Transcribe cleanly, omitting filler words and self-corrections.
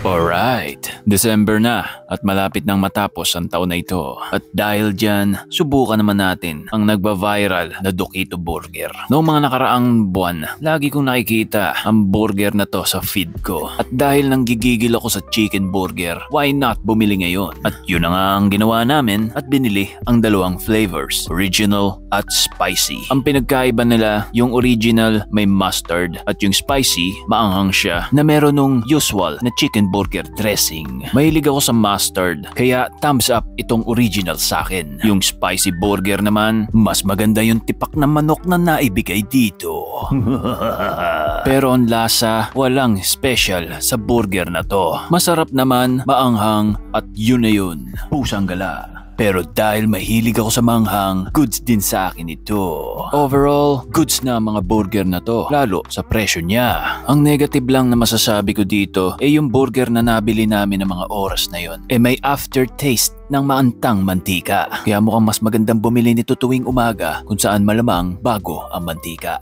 Alright, December na at malapit nang matapos ang taon na ito. At dahil dyan, subukan naman natin ang nagba-viral na Dokito Burger. Noong mga nakaraang buwan, lagi kong nakikita ang burger na to sa feed ko. At dahil nanggigigil ako sa chicken burger, why not bumili ngayon? At yun na nga ang ginawa namin at binili ang dalawang flavors, original at spicy. Ang pinagkaiba nila, yung original may mustard at yung spicy maanghang siya na meron nung usual na chicken burger dressing. Mahilig ako sa mustard kaya thumbs up itong original sa akin. Yung spicy burger naman, mas maganda yung tipak na manok na naibigay dito. Pero ang lasa, walang special sa burger na to. Masarap naman, maanghang at yun na yun, pusang gala. Pero dahil mahilig ako sa manghang, goods din sa akin ito. Overall, goods na ang mga burger na to, lalo sa presyo niya. Ang negative lang na masasabi ko dito yung burger na nabili namin ng mga oras na yon may aftertaste ng maantang mantika. Kaya mukhang mas magandang bumili nito tuwing umaga kung saan malamang bago ang mantika.